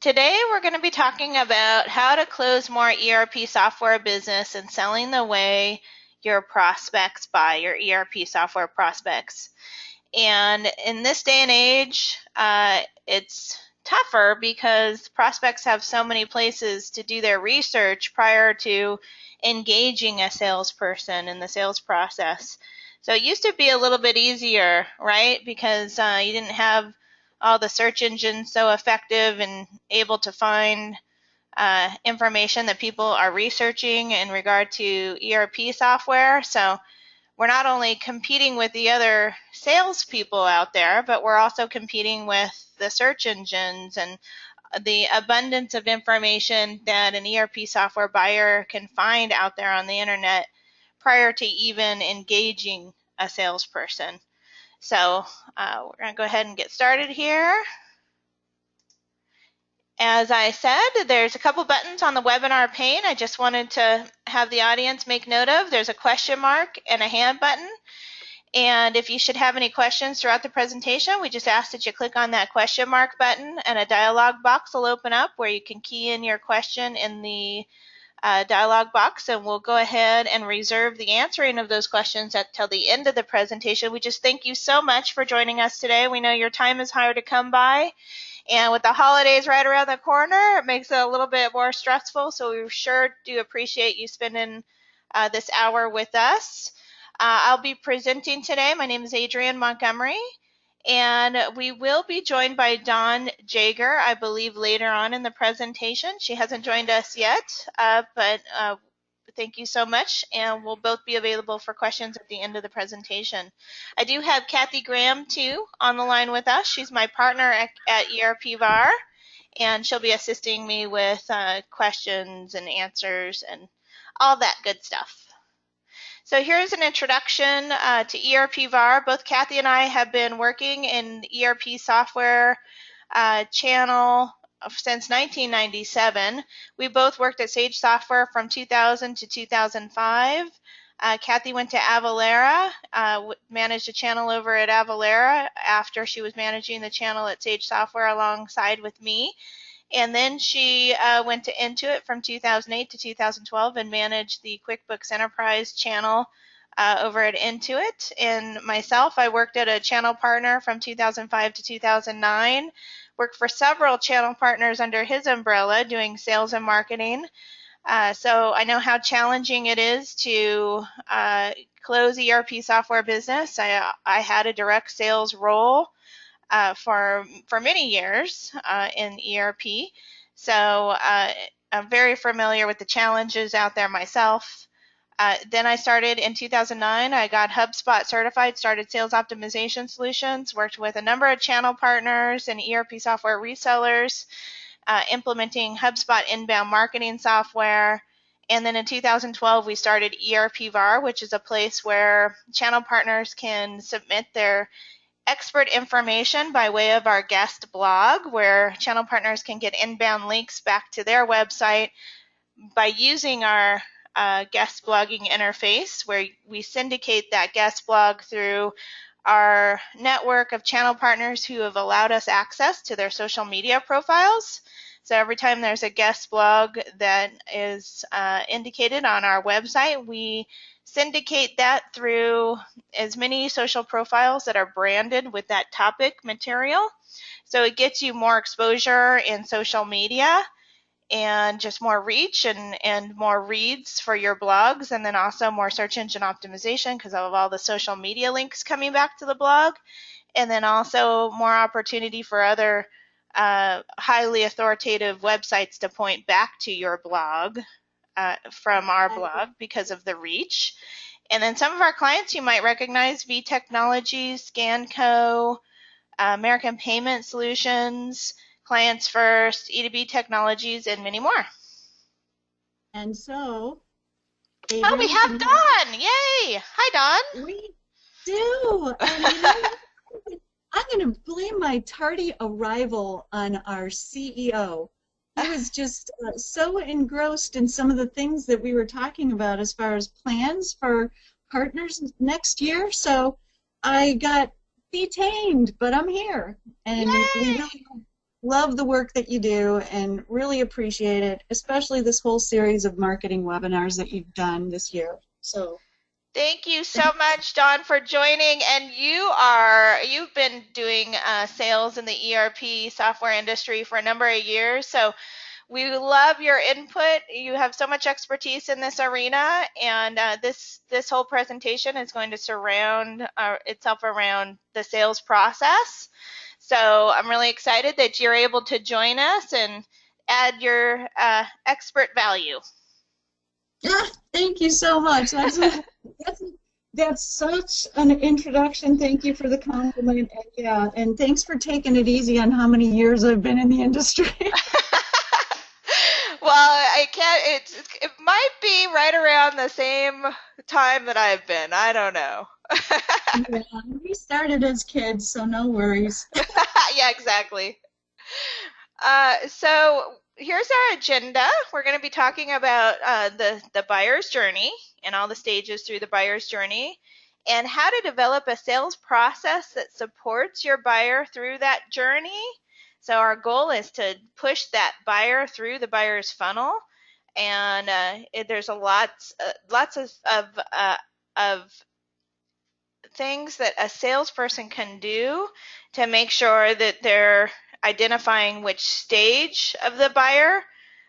Today we're going to be talking about how to close more ERP software business and selling the way your prospects buy, your ERP software prospects. And in this day and age, it's tougher because prospects have so many places to do their research prior to engaging a salesperson in the sales process. So it used to be a little bit easier, right? Because you didn't have all the search engines so effective and able to find information that people are researching in regard to ERP software. So we're not only competing with the other salespeople out there, but we're also competing with the search engines and the abundance of information that an ERP software buyer can find out there on the internet prior to even engaging a salesperson. So we're going to go ahead and get started here. As I said, there's a couple buttons on the webinar pane I just wanted to have the audience make note of. There's a question mark and a hand button. And if you should have any questions throughout the presentation, we just ask that you click on that question mark button and a dialog box will open up where you can key in your question in the dialog box, and we'll go ahead and reserve the answering of those questions until the end of the presentation. We just thank you so much for joining us today. We know your time is hard to come by, and with the holidays right around the corner, it makes it a little bit more stressful, so we sure do appreciate you spending this hour with us. I'll be presenting today. My name is Adrienne Montgomery, and we will be joined by Dawn Jager, I believe, later on in the presentation. She hasn't joined us yet, but thank you so much, and we'll both be available for questions at the end of the presentation. I do have Kathy Graham, too, on the line with us. She's my partner at ERP VAR, and she'll be assisting me with questions and answers and all that good stuff. So here's an introduction to ERP VAR. Both Kathy and I have been working in the ERP software channel since 1997. We both worked at Sage Software from 2000 to 2005. Kathy went to Avalara, managed a channel over at Avalara after she was managing the channel at Sage Software alongside with me. And then she went to Intuit from 2008 to 2012 and managed the QuickBooks Enterprise channel over at Intuit. And myself, I worked at a channel partner from 2005 to 2009, worked for several channel partners under his umbrella doing sales and marketing. So I know how challenging it is to close ERP software business. I had a direct sales role for many years in ERP, so I'm very familiar with the challenges out there myself. Then I started in 2009. I got HubSpot certified, started Sales Optimization Solutions, worked with a number of channel partners and ERP software resellers, implementing HubSpot inbound marketing software. And then in 2012, we started ERP VAR, which is a place where channel partners can submit their expert information by way of our guest blog, where channel partners can get inbound links back to their website by using our guest blogging interface, where we syndicate that guest blog through our network of channel partners who have allowed us access to their social media profiles. So every time there's a guest blog that is indicated on our website, we syndicate that through as many social profiles that are branded with that topic material. So it gets you more exposure in social media and just more reach and more reads for your blogs, and then also more search engine optimization because of all the social media links coming back to the blog, and then also more opportunity for other highly authoritative websites to point back to your blog from our blog because of the reach. And then some of our clients you might recognize: V Technologies, Scanco, American Payment Solutions, Clients First, E2B Technologies, and many more. And so, Adrienne, we have Dawn. Yay! Hi, Dawn. We do. And I'm going to blame my tardy arrival on our CEO. I was just so engrossed in some of the things that we were talking about as far as plans for partners next year. So I got detained, but I'm here. And love the work that you do and really appreciate it, especially this whole series of marketing webinars that you've done this year. So Thank you so much, Dawn, for joining. And you've been doing sales in the ERP software industry for a number of years. So we love your input. You have so much expertise in this arena, and this whole presentation is going to surround itself around the sales process. So I'm really excited that you're able to join us and add your expert value. yeah, thank you so much. That's such an introduction. Thank you for the compliment. And yeah, and thanks for taking it easy on how many years I've been in the industry. Well, I can't. It might be right around the same time that I've been. I don't know. Yeah, we started as kids, so no worries. Yeah, exactly. So here's our agenda. We're going to be talking about the buyer's journey and all the stages through the buyer's journey, and how to develop a sales process that supports your buyer through that journey. So our goal is to push that buyer through the buyer's funnel, and there's lots of things that a salesperson can do to make sure that they're identifying which stage of the buyer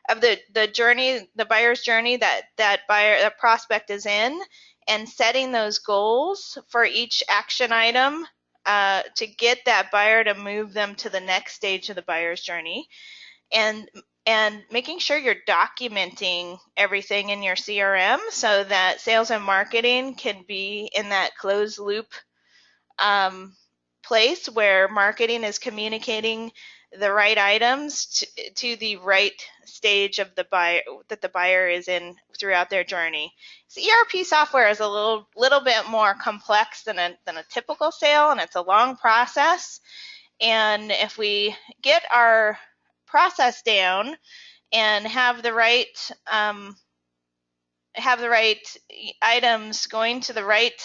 of the journey, the buyer's journey that prospect is in, and setting those goals for each action item to get that buyer to move them to the next stage of the buyer's journey, and making sure you're documenting everything in your CRM so that sales and marketing can be in that closed loop place where marketing is communicating the right items to the right stage of the buyer that the buyer is in throughout their journey. So ERP software is a little bit more complex than a typical sale, and it's a long process. And if we get our process down and have the right items going to the right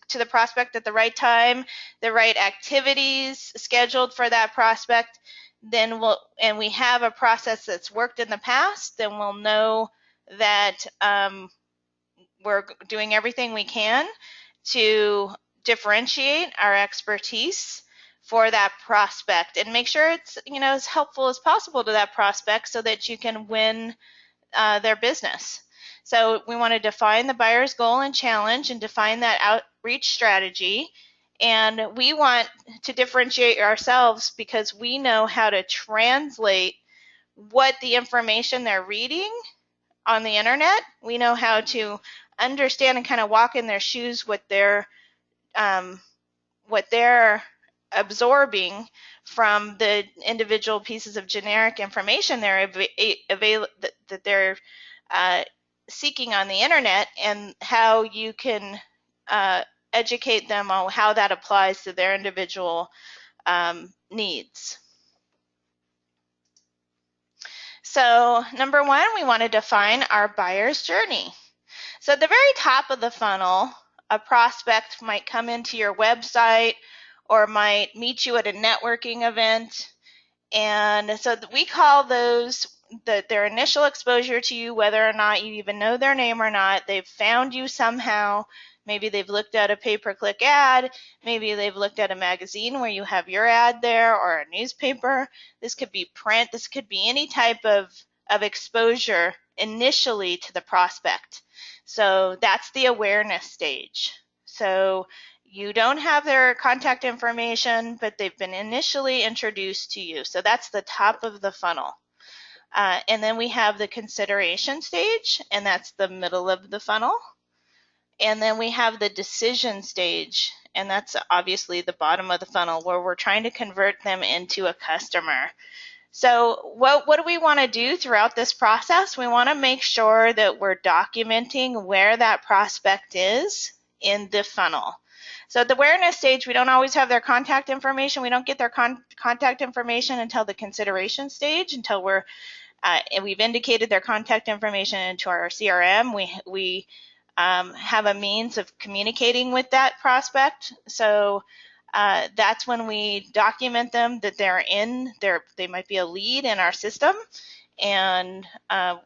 to the prospect at the right time, the right activities scheduled for that prospect, then we have a process that's worked in the past, then we'll know that we're doing everything we can to differentiate our expertise for that prospect and make sure it's as helpful as possible to that prospect so that you can win their business. So we want to define the buyer's goal and challenge and define that outreach strategy. And we want to differentiate ourselves because we know how to translate what the information they're reading on the internet. We know how to understand and kind of walk in their shoes what they're absorbing from the individual pieces of generic information that they're seeking on the internet, and how you can educate them on how that applies to their individual needs. So number one, we want to define our buyer's journey. So at the very top of the funnel, a prospect might come into your website or might meet you at a networking event. And so we call those their initial exposure to you, whether or not you even know their name or not. They've found you somehow. Maybe they've looked at a pay-per-click ad. Maybe they've looked at a magazine where you have your ad there, or a newspaper. This could be print. This could be any type of exposure initially to the prospect. So that's the awareness stage. So you don't have their contact information, but they've been initially introduced to you. So that's the top of the funnel. And then we have the consideration stage, and that's the middle of the funnel. And then we have the decision stage, and that's obviously the bottom of the funnel, where we're trying to convert them into a customer. So what do we want to do throughout this process? We want to make sure that we're documenting where that prospect is in the funnel. So at the awareness stage, we don't always have their contact information. We don't get their contact information until the consideration stage, until we've indicated their contact information into our CRM. We have a means of communicating with that prospect. So that's when we document them that they might be a lead in our system, and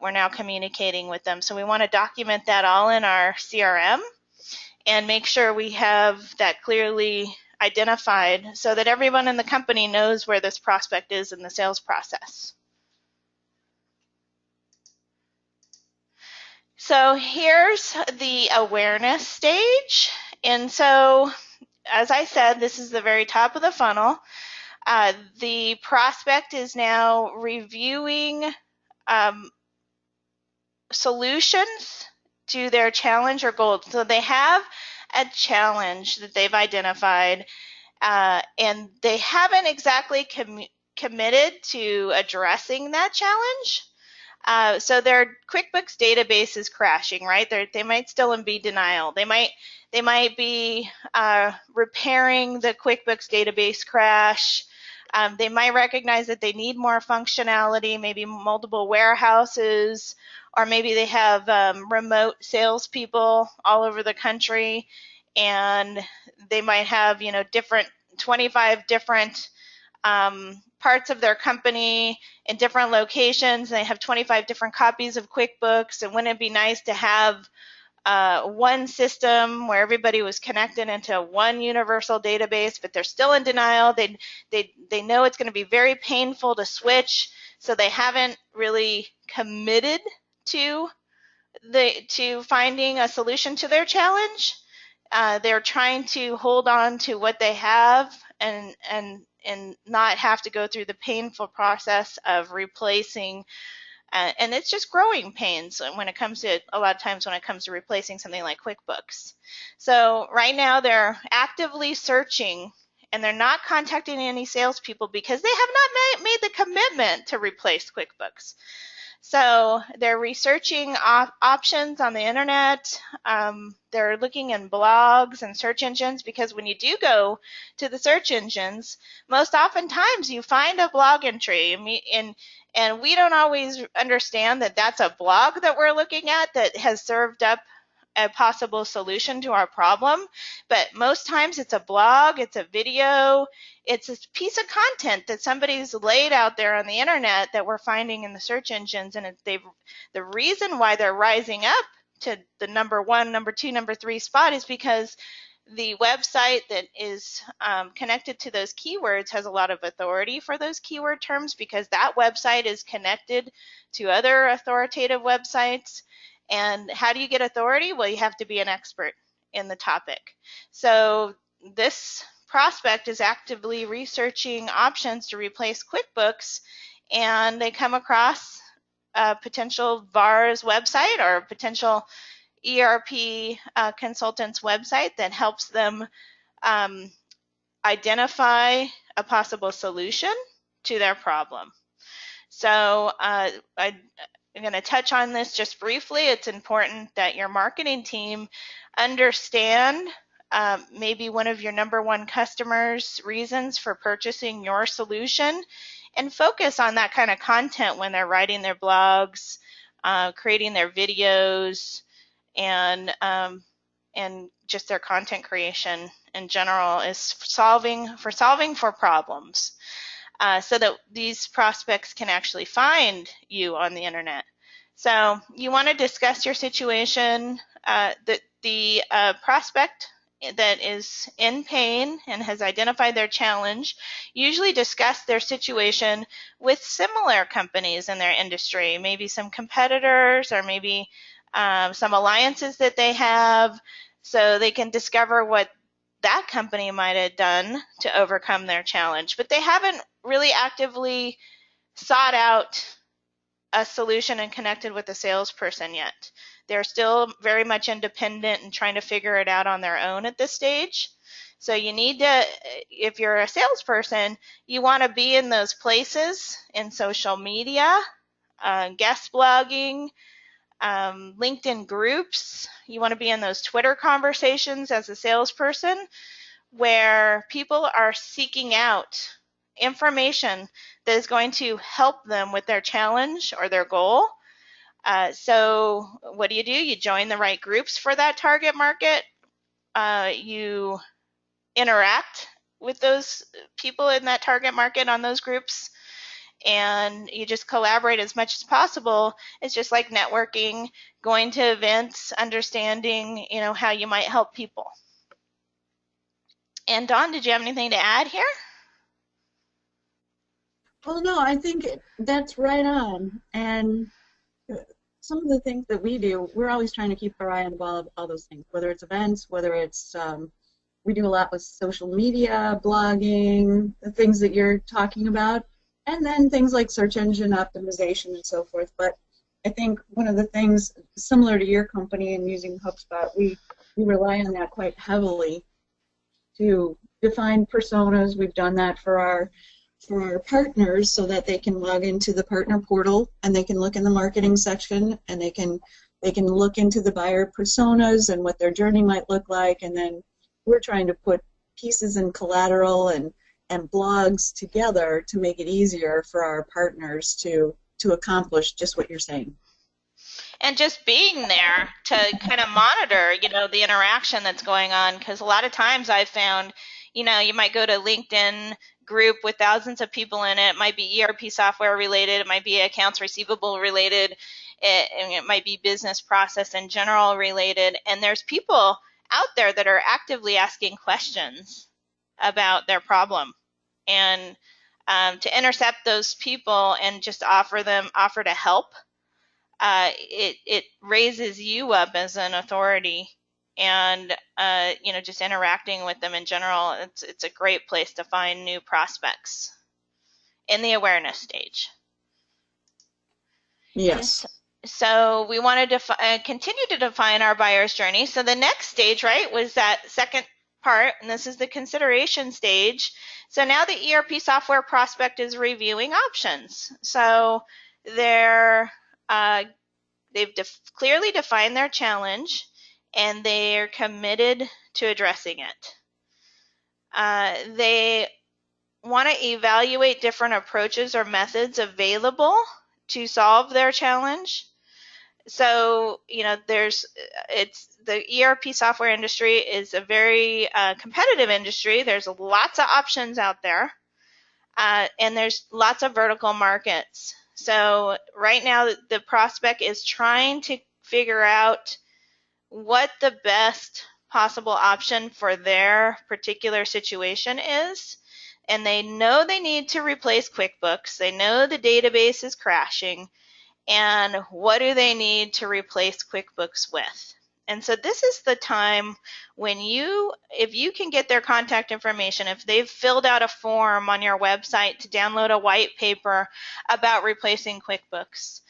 we're now communicating with them. So we want to document that all in our CRM and make sure we have that clearly identified so that everyone in the company knows where this prospect is in the sales process. So here's the awareness stage. And so, as I said, this is the very top of the funnel. The prospect is now reviewing solutions to their challenge or goal. So they have a challenge that they've identified, and they haven't exactly committed to addressing that challenge. So their QuickBooks database is crashing, right? They might still be denial. They might be repairing the QuickBooks database crash. They might recognize that they need more functionality, maybe multiple warehouses, or maybe they have remote salespeople all over the country, and they might have 25 different parts of their company in different locations. They have 25 different copies of QuickBooks, and wouldn't it be nice to have one system where everybody was connected into one universal database, but they're still in denial. They know it's going to be very painful to switch, so they haven't really committed to finding a solution to their challenge. They're trying to hold on to what they have and not have to go through the painful process of replacing. And it's just growing pains when it comes to, a lot of times when it comes to replacing something like QuickBooks. So right now they're actively searching, and they're not contacting any salespeople because they have not made the commitment to replace QuickBooks. So they're researching options on the internet. They're looking in blogs and search engines, because when you do go to the search engines, most oftentimes you find a blog entry, and we don't always understand that that's a blog that we're looking at that has served up a possible solution to our problem. But most times it's a blog, it's a video, it's a piece of content that somebody's laid out there on the internet that we're finding in the search engines. And the reason why they're rising up to the number 1, number 2, number 3 spot is because the website that is connected to those keywords has a lot of authority for those keyword terms, because that website is connected to other authoritative websites. And how do you get authority? Well, you have to be an expert in the topic. So this prospect is actively researching options to replace QuickBooks, and they come across a potential VAR's website or a potential ERP consultant's website that helps them identify a possible solution to their problem. So I'm going to touch on this just briefly. It's important that your marketing team understand maybe one of your number 1 customers' reasons for purchasing your solution, and focus on that kind of content when they're writing their blogs, creating their videos, and just their content creation in general is solving for problems. So that these prospects can actually find you on the internet. So you want to discuss your situation. The prospect that is in pain and has identified their challenge usually discuss their situation with similar companies in their industry, maybe some competitors, or maybe some alliances that they have, so they can discover what that company might have done to overcome their challenge. But they haven't really actively sought out a solution and connected with a salesperson yet. They're still very much independent and trying to figure it out on their own at this stage. So you need to, if you're a salesperson, you want to be in those places in social media, guest blogging, LinkedIn groups. You want to be in those Twitter conversations as a salesperson where people are seeking out information that is going to help them with their challenge or their goal. So what do? You join the right groups for that target market. You interact with those people in that target market on those groups, and you just collaborate as much as possible. It's just like networking, going to events, understanding, how you might help people. And Dawn, did you have anything to add here? Well, no, I think that's right on. And some of the things that we do, we're always trying to keep our eye on the ball of all those things, whether it's events, whether it's, we do a lot with social media, blogging, the things that you're talking about, and then things like search engine optimization and so forth. But I think one of the things similar to your company and using HubSpot, we rely on that quite heavily to define personas. We've done that for our partners so that they can log into the partner portal and they can look in the marketing section and they can look into the buyer personas and what their journey might look like, and then we're trying to put pieces and collateral and blogs together to make it easier for our partners to accomplish just what you're saying. And just being there to kind of monitor, the interaction that's going on, because a lot of times I've found, you might go to LinkedIn group with thousands of people in it. It might be ERP software related, it might be accounts receivable related, it might be business process in general related, and there's people out there that are actively asking questions about their problem. And to intercept those people and just offer to help, it raises you up as an authority, and just interacting with them in general, it's a great place to find new prospects in the awareness stage. Yes. So we wanted to continue to define our buyer's journey. So the next stage, right, was that second part, and this is the consideration stage. So now the ERP software prospect is reviewing options. So they've clearly defined their challenge, and they're committed to addressing it. They want to evaluate different approaches or methods available to solve their challenge. So, the ERP software industry is a very competitive industry. There's lots of options out there, and there's lots of vertical markets. So right now the prospect is trying to figure out what the best possible option for their particular situation is. And they know they need to replace QuickBooks. They know the database is crashing. And what do they need to replace QuickBooks with? And so this is the time when if you can get their contact information, if they've filled out a form on your website to download a white paper about replacing QuickBooks,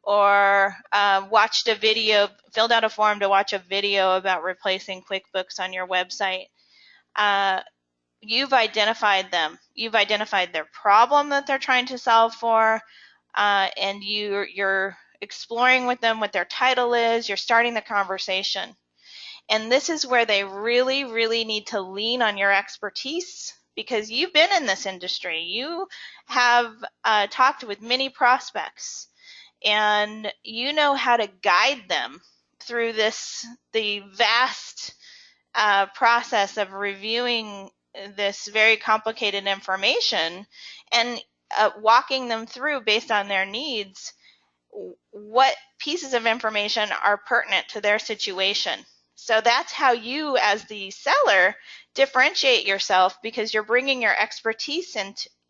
or filled out a form to watch a video about replacing QuickBooks on your website, you've identified them. You've identified their problem that they're trying to solve for, and you're exploring with them what their title is. You're starting the conversation. And this is where they really, really need to lean on your expertise, because you've been in this industry. You have talked with many prospects, and you know how to guide them through the vast process of reviewing this very complicated information and walking them through, based on their needs, what pieces of information are pertinent to their situation. So that's how you, as the seller, differentiate yourself, because you're bringing your expertise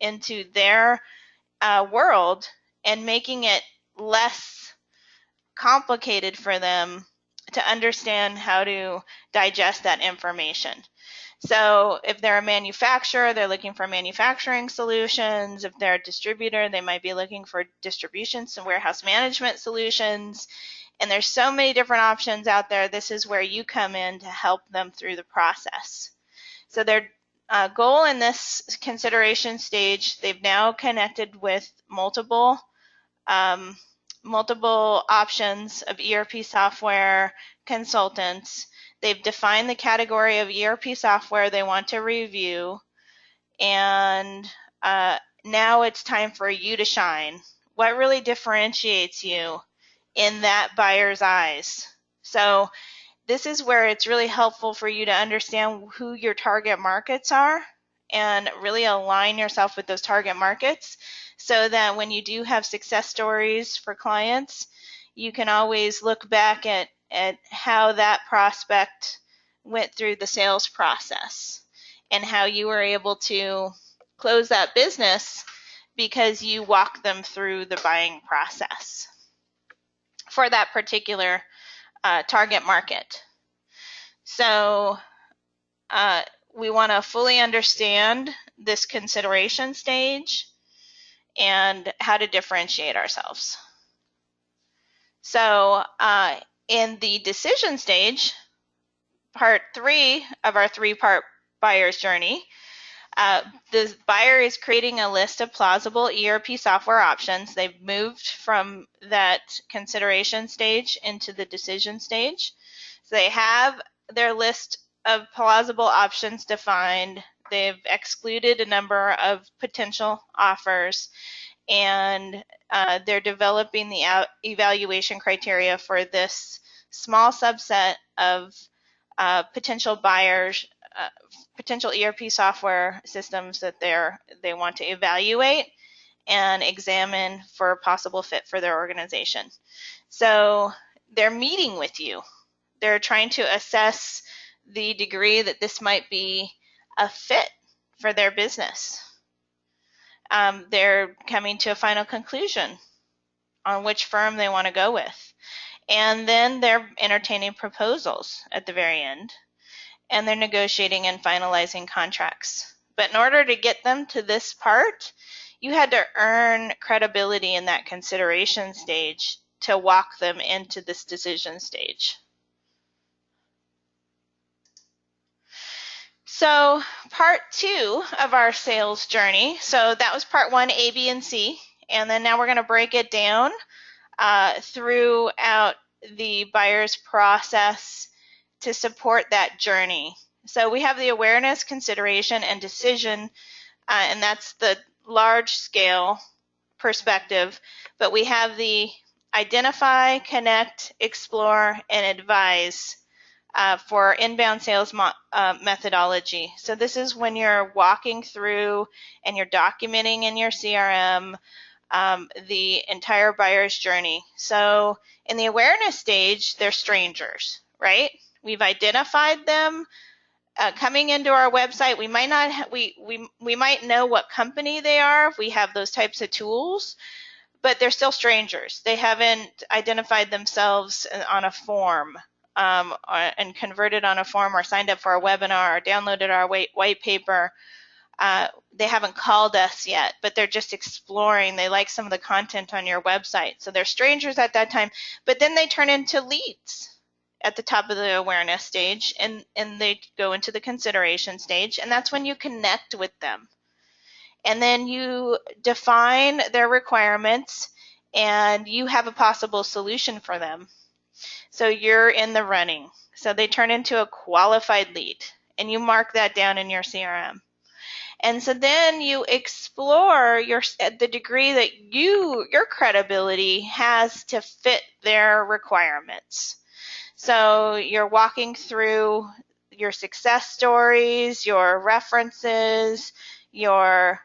into their world and making it less complicated for them to understand how to digest that information. So if they're a manufacturer, they're looking for manufacturing solutions. If they're a distributor, they might be looking for distribution and warehouse management solutions. And there's so many different options out there. This is where you come in to help them through the process. So their goal in this consideration stage, they've now connected with multiple options of ERP software consultants. They've defined the category of ERP software they want to review, and now it's time for you to shine. What really differentiates you in that buyer's eyes? So this is where it's really helpful for you to understand who your target markets are and really align yourself with those target markets so that when you do have success stories for clients, you can always look back at how that prospect went through the sales process and how you were able to close that business because you walked them through the buying process for that particular target market. So we want to fully understand this consideration stage and how to differentiate ourselves. So in the decision stage, part 3 of our 3-part buyer's journey, the buyer is creating a list of plausible ERP software options. They've moved from that consideration stage into the decision stage. So they have their list of plausible options defined. They've excluded a number of potential offers, and they're developing the evaluation criteria for this small subset of potential buyers, potential ERP software systems that they want to evaluate and examine for a possible fit for their organization. So they're meeting with you. They're trying to assess the degree that this might be a fit for their business. They're coming to a final conclusion on which firm they want to go with. And then they're entertaining proposals at the very end. And they're negotiating and finalizing contracts. But in order to get them to this part, you had to earn credibility in that consideration stage to walk them into this decision stage. So part 2 of our sales journey, so that was part 1, A, B, and C, and then now we're going to break it down throughout the buyer's process to support that journey. So we have the awareness, consideration, and decision, and that's the large scale perspective, but we have the identify, connect, explore, and advise for inbound sales methodology. So this is when you're walking through and you're documenting in your CRM the entire buyer's journey. So in the awareness stage, they're strangers, right? We've identified them coming into our website. We might not we might know what company they are if we have those types of tools, but they're still strangers. They haven't identified themselves on a form and converted on a form or signed up for a webinar or downloaded our white paper. They haven't called us yet, but they're just exploring. They like some of the content on your website. So they're strangers at that time, but then they turn into leads at the top of the awareness stage, and they go into the consideration stage, and that's when you connect with them. And then you define their requirements, and you have a possible solution for them. So you're in the running. So they turn into a qualified lead, and you mark that down in your CRM. And so then you explore the degree that your credibility has to fit their requirements. So you're walking through your success stories, your references, your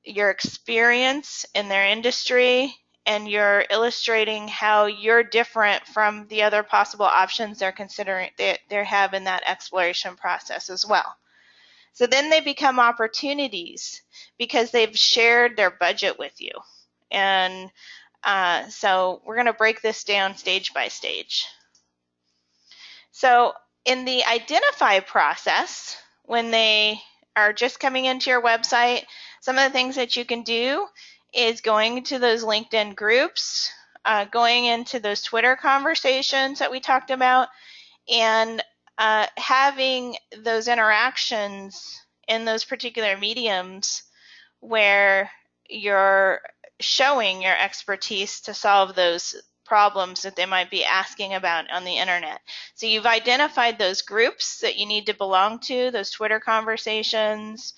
experience in their industry, and you're illustrating how you're different from the other possible options they're considering they have in that exploration process as well. So then they become opportunities because they've shared their budget with you. And so we're going to break this down stage by stage. So in the identify process, when they are just coming into your website, some of the things that you can do is going to those LinkedIn groups, going into those Twitter conversations that we talked about, and having those interactions in those particular mediums where you're showing your expertise to solve those problems that they might be asking about on the internet. So you've identified those groups that you need to belong to, those Twitter conversations.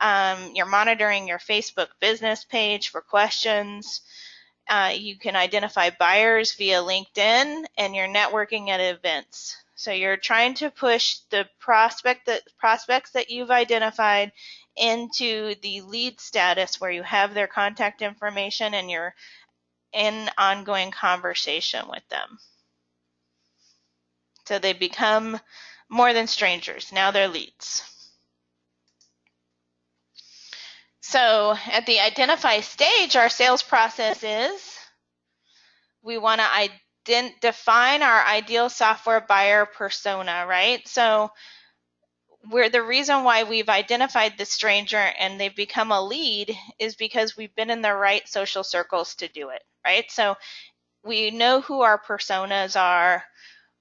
You're monitoring your Facebook business page for questions. You can identify buyers via LinkedIn, and you're networking at events. So you're trying to push the prospects that you've identified into the lead status where you have their contact information and you're in ongoing conversation with them. So they become more than strangers. Now they're leads. So at the identify stage, our sales process is we want to define our ideal software buyer persona, right? So the reason why we've identified the stranger and they've become a lead is because we've been in the right social circles to do it, right? So we know who our personas are.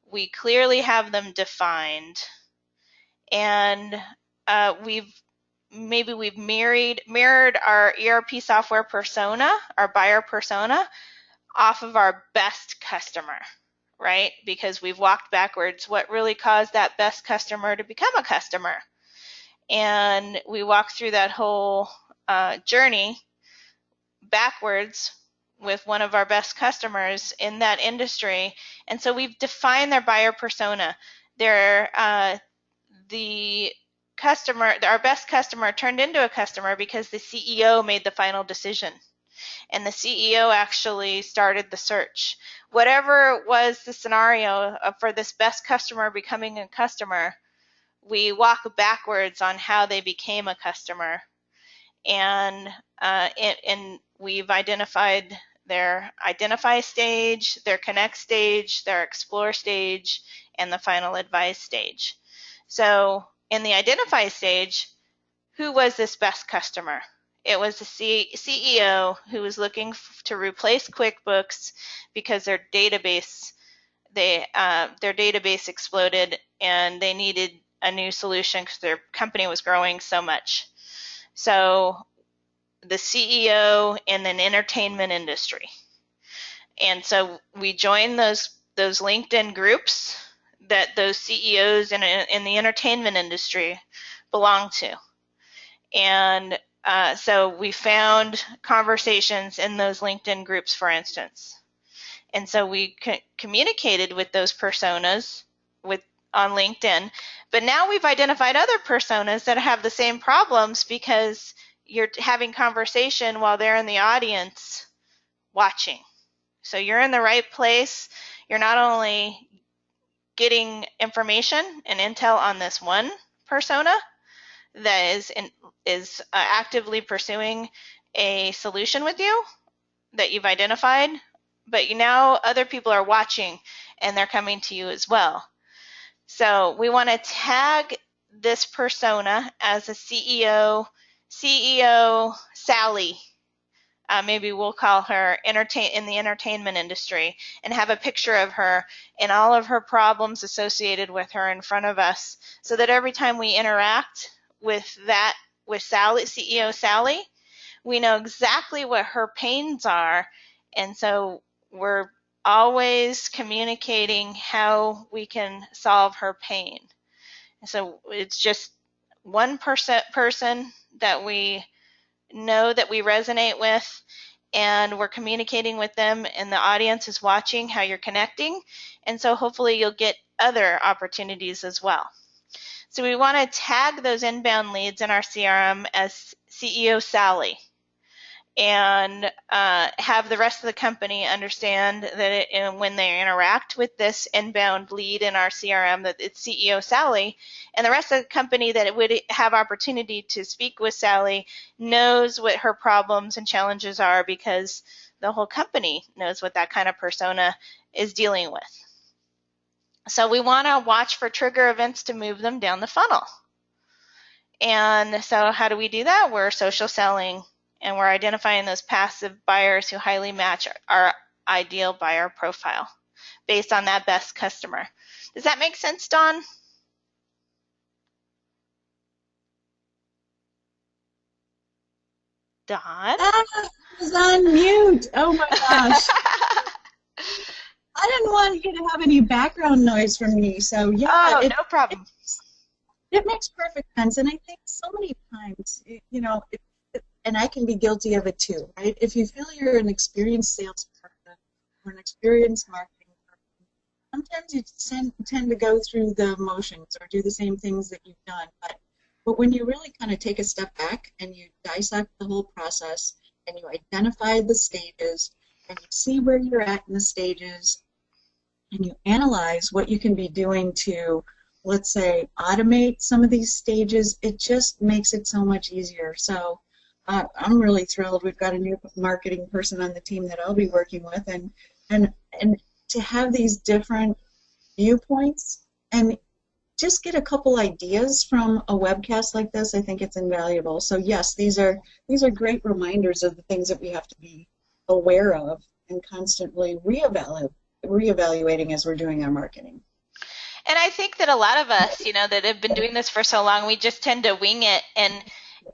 We clearly have them defined, and we've mirrored our ERP software persona, our buyer persona, off of our best customer, right? Because we've walked backwards. What really caused that best customer to become a customer? And we walk through that whole journey backwards with one of our best customers in that industry. And so we've defined their buyer persona. Our best customer turned into a customer because the CEO made the final decision. And the CEO actually started the search. Whatever was the scenario for this best customer becoming a customer, we walk backwards on how they became a customer. And we've identified their identify stage, their connect stage, their explore stage, and the final advise stage. So in the identify stage, who was this best customer? It was the CEO who was looking to replace QuickBooks because their database exploded and they needed a new solution because their company was growing so much. So the CEO in an entertainment industry. And so we joined those LinkedIn groups that those CEOs in the entertainment industry belong to. And so we found conversations in those LinkedIn groups, for instance. And so we communicated with those personas on LinkedIn. But now we've identified other personas that have the same problems because you're having conversation while they're in the audience watching. So you're in the right place. You're not only getting information and intel on this one persona that is actively pursuing a solution with you that you've identified, but now other people are watching and they're coming to you as well. So we want to tag this persona as a CEO Sally. Maybe we'll call her in the entertainment industry, and have a picture of her and all of her problems associated with her in front of us, so that every time we interact with Sally, CEO Sally, we know exactly what her pains are, and so we're always communicating how we can solve her pain. So it's just one person that we know that we resonate with, and we're communicating with them, and the audience is watching how you're connecting, and so hopefully you'll get other opportunities as well. So we want to tag those inbound leads in our CRM as CEO Sally, and have the rest of the company understand that when they interact with this inbound lead in our CRM, that it's CEO Sally, and the rest of the company that would have opportunity to speak with Sally knows what her problems and challenges are, because the whole company knows what that kind of persona is dealing with. So we want to watch for trigger events to move them down the funnel. And so how do we do that? We're social selling, and we're identifying those passive buyers who highly match our ideal buyer profile based on that best customer. Does that make sense, Dawn? Dawn? I was on mute. Oh my gosh. I didn't want you to have any background noise from me, so yeah. Oh, no problem. It makes perfect sense, and I think so many times, you know, and I can be guilty of it too, right? If you feel you're an experienced salesperson or an experienced marketing person, sometimes you tend to go through the motions or do the same things that you've done, but when you really kind of take a step back and you dissect the whole process and you identify the stages and you see where you're at in the stages and you analyze what you can be doing to, let's say, automate some of these stages, it just makes it so much easier. So I'm really thrilled. We've got a new marketing person on the team that I'll be working with, and to have these different viewpoints and just get a couple ideas from a webcast like this, I think it's invaluable. So yes, these are great reminders of the things that we have to be aware of and constantly reevaluating as we're doing our marketing. And I think that a lot of us, that have been doing this for so long, we just tend to wing it. And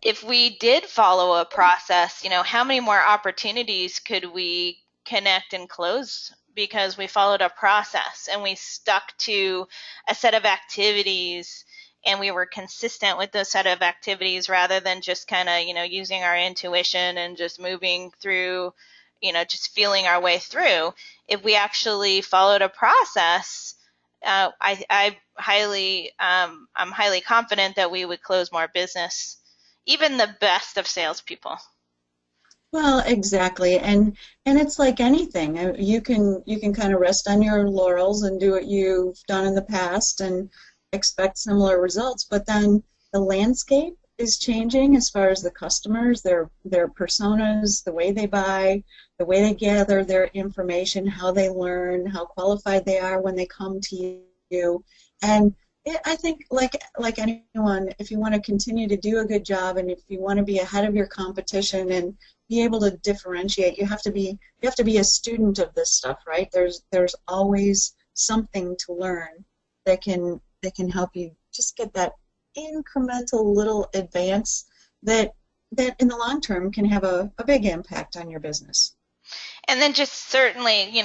if we did follow a process, how many more opportunities could we connect and close because we followed a process and we stuck to a set of activities and we were consistent with those set of activities rather than just kind of, using our intuition and just moving through, just feeling our way through. If we actually followed a process, I'm highly confident that we would close more business, even the best of salespeople. Well, exactly, and it's like anything. You can kind of rest on your laurels and do what you've done in the past and expect similar results, but then the landscape is changing as far as the customers, their personas, the way they buy, the way they gather their information, how they learn, how qualified they are when they come to you. And I think, like anyone, if you want to continue to do a good job and if you want to be ahead of your competition and be able to differentiate, you have to be a student of this stuff, right? There's always something to learn that can help you just get that incremental little advance that in the long term can have a big impact on your business. And then just certainly,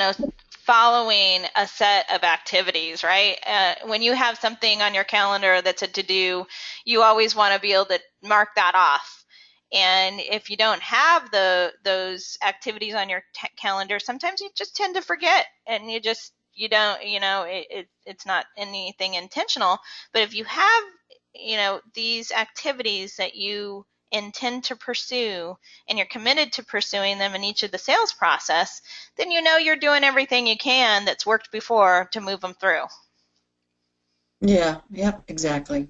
following a set of activities, right? When you have something on your calendar that's a to-do, you always want to be able to mark that off. And if you don't have those activities on your calendar, sometimes you just tend to forget, and you don't, it's not anything intentional. But if you have, these activities that you intend to pursue and you're committed to pursuing them in each of the sales process, then you're doing everything you can that's worked before to move them through. Yeah, yep, exactly.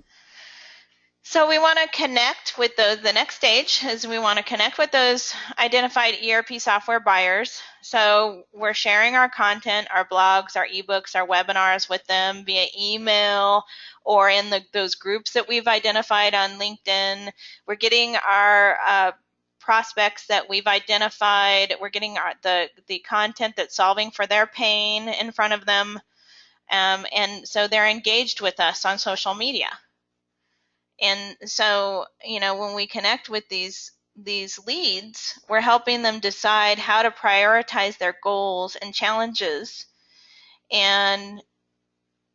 So we want to connect with those. The next stage is we want to connect with those identified ERP software buyers. So we're sharing our content, our blogs, our ebooks, our webinars with them via email or in those groups that we've identified on LinkedIn. We're getting our prospects that we've identified. We're getting the content that's solving for their pain in front of them. And so they're engaged with us on social media. And so, when we connect with these leads, we're helping them decide how to prioritize their goals and challenges. And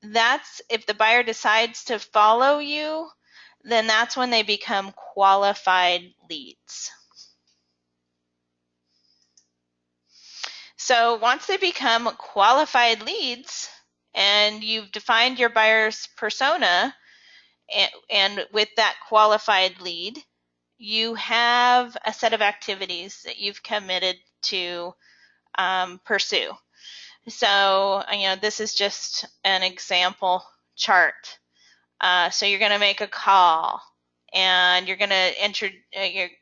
that's, if the buyer decides to follow you, then that's when they become qualified leads. So once they become qualified leads and you've defined your buyer's persona, and with that qualified lead, you have a set of activities that you've committed to pursue. So, this is just an example chart. So you're going to make a call, and you're going to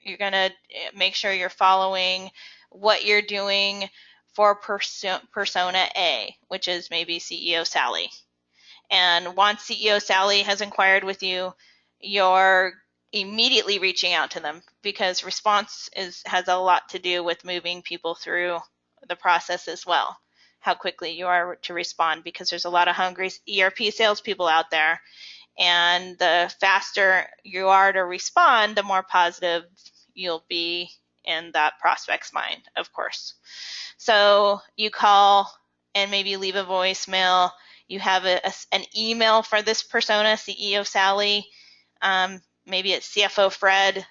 you're going to make sure you're following what you're doing for persona A, which is maybe CEO Sally. And once CEO Sally has inquired with you, you're immediately reaching out to them because response has a lot to do with moving people through the process as well. How quickly you are to respond, because there's a lot of hungry ERP salespeople out there. And the faster you are to respond, the more positive you'll be in that prospect's mind, of course. So you call and maybe leave a voicemail. You have an email for this persona, CEO Sally, maybe it's CFO Fred,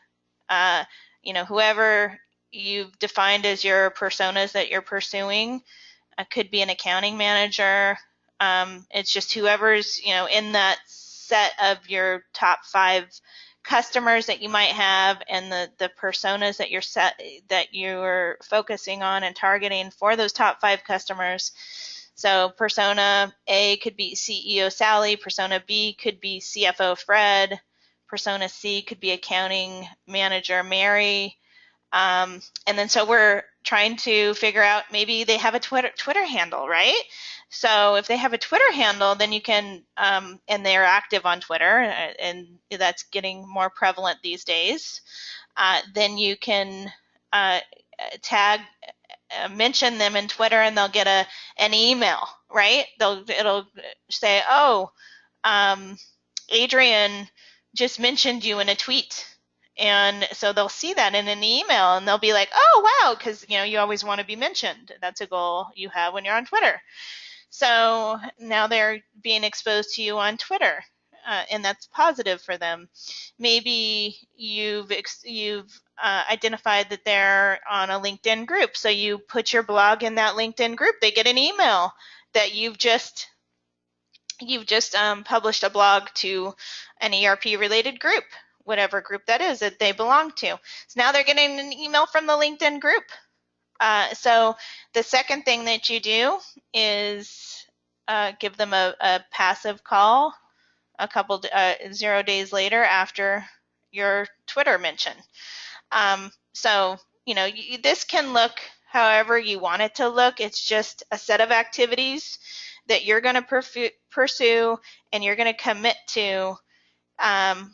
whoever you've defined as your personas that you're pursuing. It could be an accounting manager, It's just whoever's, in that set of your top 5 customers that you might have, and the personas that you're focusing on and targeting for those top 5 customers. So persona A could be CEO Sally, persona B could be CFO Fred, persona C could be accounting manager Mary. And then so we're trying to figure out, maybe they have a Twitter handle, right? So if they have a Twitter handle, then you can, and they're active on Twitter, and that's getting more prevalent these days, then you can tag, mention them in Twitter, and they'll get an email, right? It'll say, oh, Adrian just mentioned you in a tweet. And so they'll see that in an email, and they'll be like, oh, wow, because you always want to be mentioned. That's a goal you have when you're on Twitter. So now they're being exposed to you on Twitter, and that's positive for them. Maybe you've identified that they're on a LinkedIn group, so you put your blog in that LinkedIn group. They get an email that you've just published a blog to an ERP related group, whatever group that is that they belong to. So now they're getting an email from the LinkedIn group. So the second thing that you do is give them a passive call a couple 0 days later after your Twitter mention. So this can look however you want it to look. It's just a set of activities that you're going to pursue, and you're going to commit to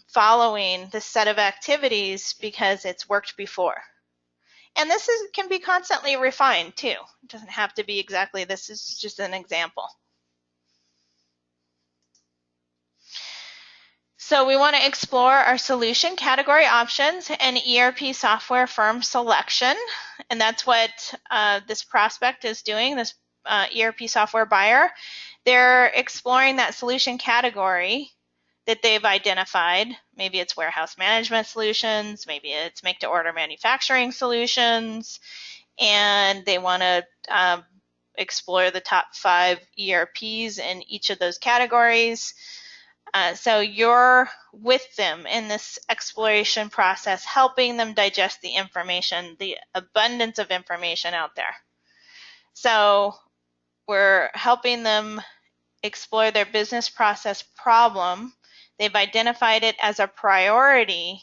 following this set of activities because it's worked before. And this can be constantly refined too. It doesn't have to be exactly, this is just an example. So we want to explore our solution category options and ERP software firm selection. And that's what this prospect is doing, this ERP software buyer. They're exploring that solution category that they've identified. Maybe it's warehouse management solutions, maybe it's make-to-order manufacturing solutions, and they want to explore the top 5 ERPs in each of those categories. So you're with them in this exploration process, helping them digest the information, the abundance of information out there. So we're helping them explore their business process problem. They've identified it as a priority,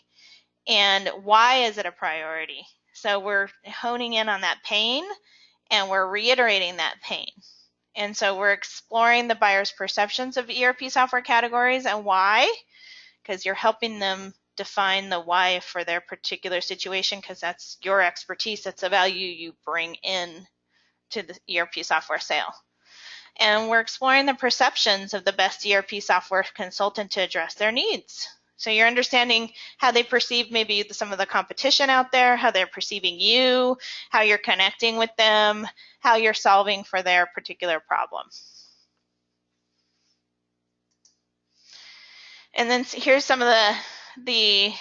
and why is it a priority? So we're honing in on that pain, and we're reiterating that pain. And so we're exploring the buyer's perceptions of ERP software categories and why, because you're helping them define the why for their particular situation, because that's your expertise, that's the value you bring in to the ERP software sale. And we're exploring the perceptions of the best ERP software consultant to address their needs. So you're understanding how they perceive maybe some of the competition out there, how they're perceiving you, how you're connecting with them, how you're solving for their particular problem. And then here's some of the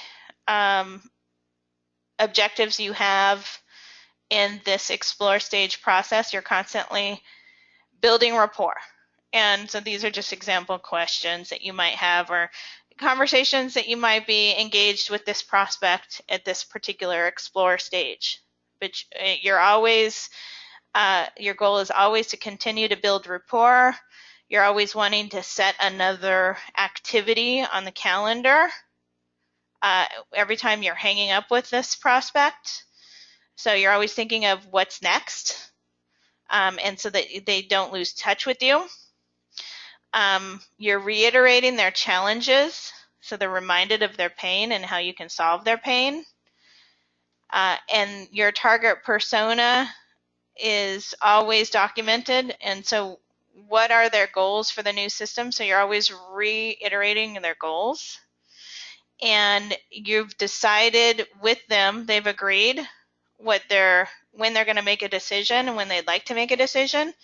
objectives you have in this explore stage process. You're constantly building rapport. And so these are just example questions that you might have, or conversations that you might be engaged with this prospect at this particular explore stage. But you're always, your goal is always to continue to build rapport. You're always wanting to set another activity on the calendar every time you're hanging up with this prospect. So you're always thinking of what's next. And so that they don't lose touch with you. You're reiterating their challenges, so they're reminded of their pain and how you can solve their pain. And your target persona is always documented, and so what are their goals for the new system? So you're always reiterating their goals. And you've decided with them, they've agreed when they're going to make a decision and when they'd like to make a decision,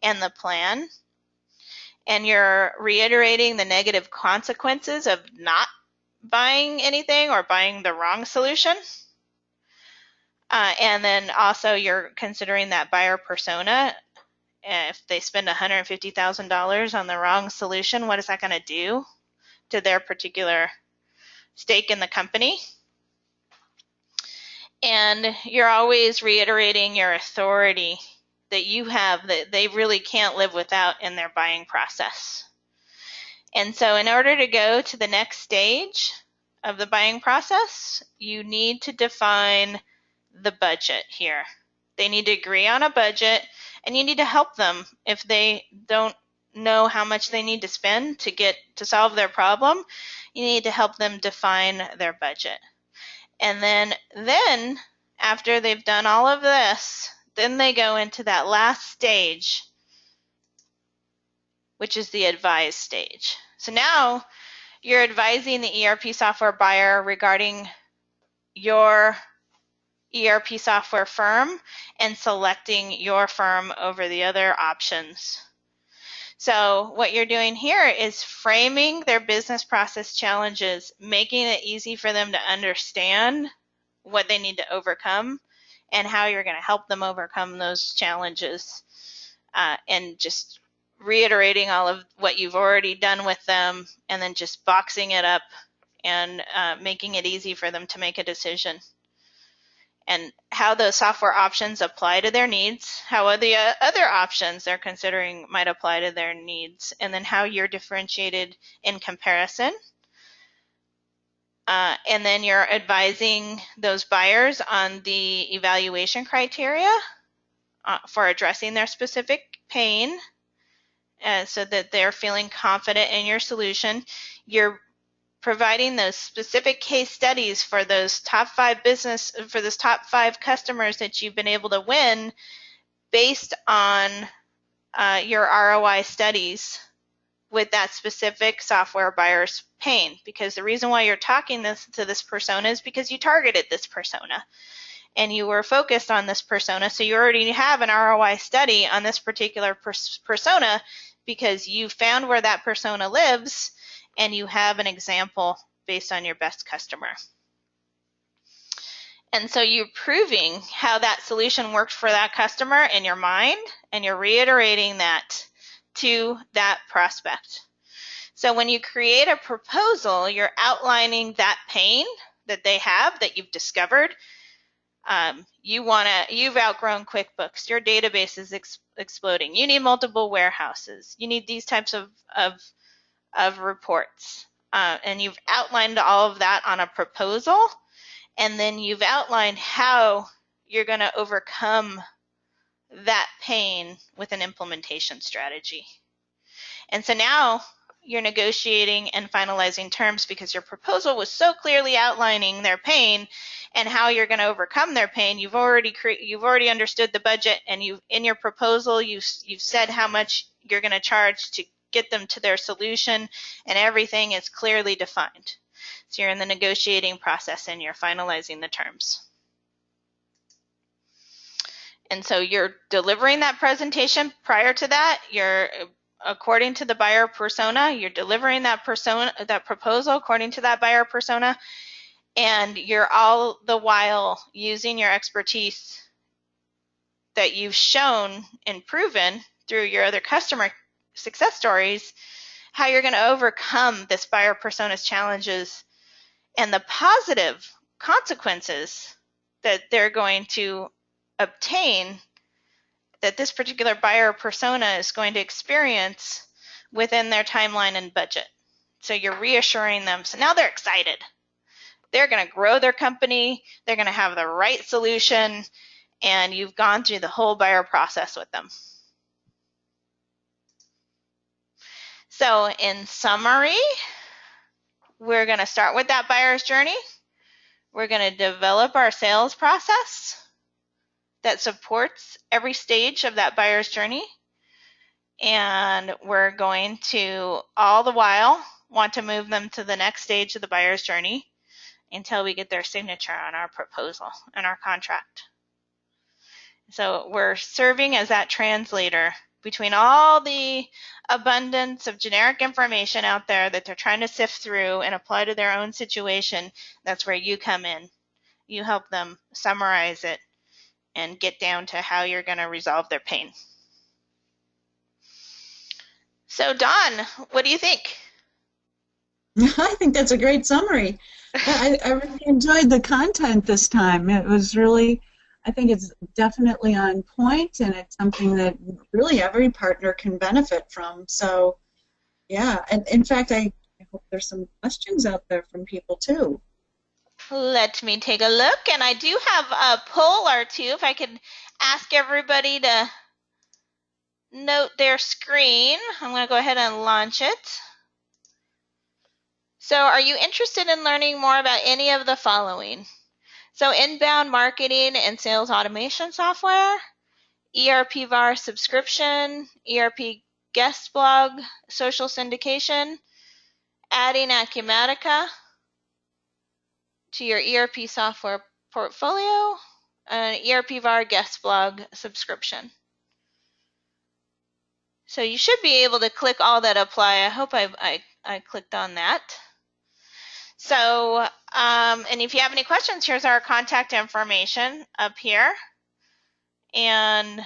and the plan. And you're reiterating the negative consequences of not buying anything or buying the wrong solution. And then also you're considering that buyer persona if they spend $150,000 on the wrong solution, what is that going to do to their particular stake in the company? And you're always reiterating your authority that you have that they really can't live without in their buying process. And so in order to go to the next stage of the buying process, you need to define the budget here. They need to agree on a budget, and you need to help them if they don't know how much they need to spend to solve their problem. You need to help them define their budget. And then after they've done all of this, then they go into that last stage, which is the advise stage. So now you're advising the ERP software buyer regarding your ERP software firm and selecting your firm over the other options. So what you're doing here is framing their business process challenges, making it easy for them to understand what they need to overcome and how you're going to help them overcome those challenges, and just reiterating all of what you've already done with them, and then just boxing it up and making it easy for them to make a decision. And how those software options apply to their needs, how the other options they're considering might apply to their needs, and then how you're differentiated in comparison. And then you're advising those buyers on the evaluation criteria for addressing their specific pain, so that they're feeling confident in your solution. You're providing those specific case studies for those top 5 customers that you've been able to win based on your ROI studies with that specific software buyer's pain. Because the reason why you're talking to this persona is because you targeted this persona and you were focused on this persona, so you already have an ROI study on this particular persona because you found where that persona lives and you have an example based on your best customer. And so you're proving how that solution worked for that customer in your mind, and you're reiterating that to that prospect. So when you create a proposal, you're outlining that pain that they have, that you've discovered. You've outgrown QuickBooks. Your database is exploding. You need multiple warehouses. You need these types of reports. And you've outlined all of that on a proposal, and then you've outlined how you're going to overcome that pain with an implementation strategy. And so now you're negotiating and finalizing terms because your proposal was so clearly outlining their pain and how you're going to overcome their pain. You've already understood the budget, and in your proposal you've said how much you're going to charge to get them to their solution, and everything is clearly defined. So you're in the negotiating process and you're finalizing the terms. And so you're delivering that presentation. Prior to that, you're, according to the buyer persona, you're delivering that proposal according to that buyer persona, and you're all the while using your expertise that you've shown and proven through your other customer success stories, how you're going to overcome this buyer persona's challenges and the positive consequences that they're going to obtain, that this particular buyer persona is going to experience within their timeline and budget. So you're reassuring them. So now they're excited. They're going to grow their company. They're going to have the right solution, and you've gone through the whole buyer process with them. So in summary, we're going to start with that buyer's journey. We're going to develop our sales process that supports every stage of that buyer's journey. And we're going to, all the while, want to move them to the next stage of the buyer's journey until we get their signature on our proposal and our contract. So we're serving as that translator between all the abundance of generic information out there that they're trying to sift through and apply to their own situation. That's where you come in. You help them summarize it and get down to how you're going to resolve their pain. So Dawn, what do you think? I think that's a great summary. I really enjoyed the content this time. It was really, I think it's definitely on point, and it's something that really every partner can benefit from. So, yeah, and in fact, I hope there's some questions out there from people too. Let me take a look, and I do have a poll or two. If I could ask everybody to note their screen, I'm going to go ahead and launch it. So are you interested in learning more about any of the following? So inbound marketing and sales automation software, ERP VAR subscription, ERP guest blog, social syndication, adding Acumatica to your ERP software portfolio, an ERP VAR guest blog subscription. So you should be able to click all that apply. I hope I clicked on that. So, and if you have any questions, here's our contact information up here. And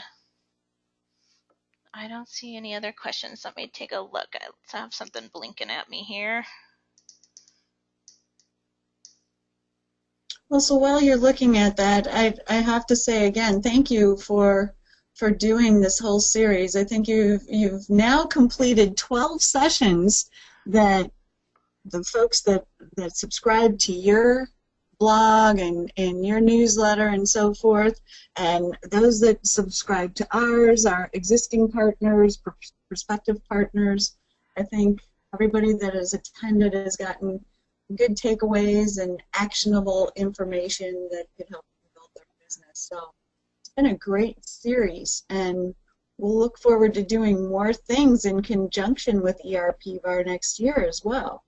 I don't see any other questions. Let me take a look. Let's have something blinking at me here. Well, so while you're looking at that, I have to say again, thank you for doing this whole series. I think you've now completed 12 sessions that the folks that subscribe to your blog and your newsletter and so forth, and those that subscribe to ours, our existing partners, prospective partners, I think everybody that has attended has gotten good takeaways and actionable information that could help them build their business. So it's been a great series, and we'll look forward to doing more things in conjunction with ERP VAR next year as well.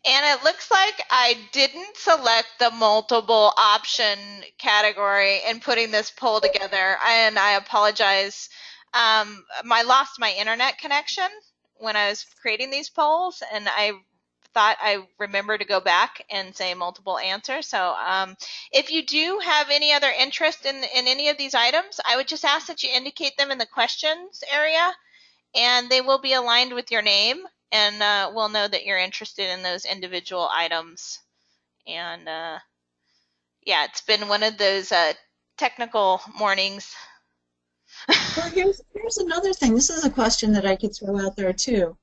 And it looks like I didn't select the multiple option category in putting this poll together, and I apologize. I lost my internet connection when I was creating these polls, and I thought I remembered to go back and say multiple answers. So if you do have any other interest in any of these items, I would just ask that you indicate them in the questions area, and they will be aligned with your name, and we'll know that you're interested in those individual items. And yeah, it's been one of those technical mornings. Well, here's another thing. This is a question that I could throw out there too.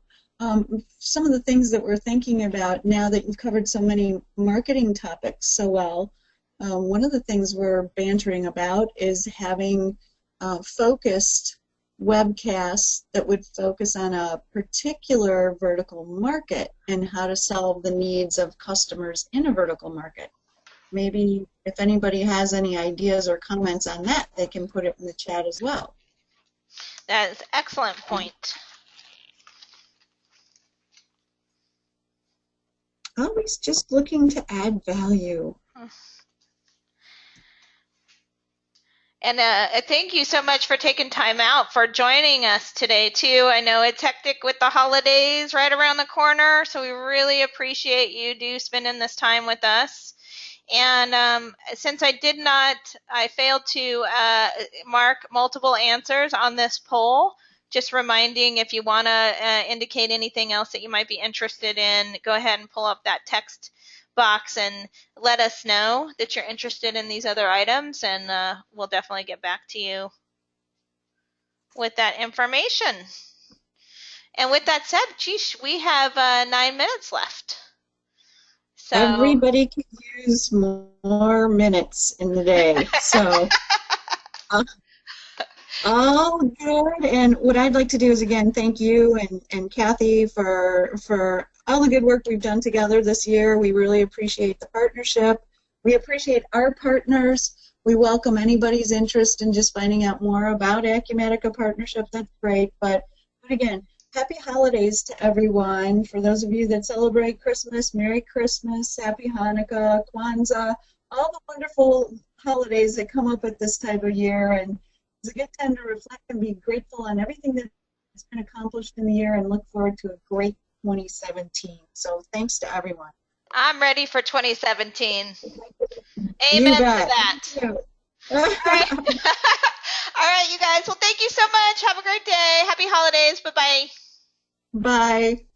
Some of the things that we're thinking about now that you've covered so many marketing topics so well, one of the things we're bantering about is having focused webcasts that would focus on a particular vertical market and how to solve the needs of customers in a vertical market. Maybe if anybody has any ideas or comments on that, they can put it in the chat as well. That is an excellent point. Always just looking to add value. And thank you so much for taking time out for joining us today, too. I know it's hectic with the holidays right around the corner, so we really appreciate you spending this time with us. And since I failed to mark multiple answers on this poll, just reminding if you want to indicate anything else that you might be interested in, go ahead and pull up that text box and let us know that you're interested in these other items, and we'll definitely get back to you with that information. And with that said, geez, we have 9 minutes left. So everybody could use more minutes in the day. So all good. And what I'd like to do is again thank you and Kathy for all the good work we've done together this year. We really appreciate the partnership. We appreciate our partners. We welcome anybody's interest in just finding out more about Acumatica Partnership. That's great. But again, happy holidays to everyone. For those of you that celebrate Christmas, Merry Christmas, Happy Hanukkah, Kwanzaa, all the wonderful holidays that come up at this time of year. And it's a good time to reflect and be grateful on everything that's been accomplished in the year and look forward to a great 2017. So thanks to everyone. I'm ready for 2017. Amen to that. All right. All right, you guys. Well, thank you so much. Have a great day. Happy holidays. Bye-bye. Bye.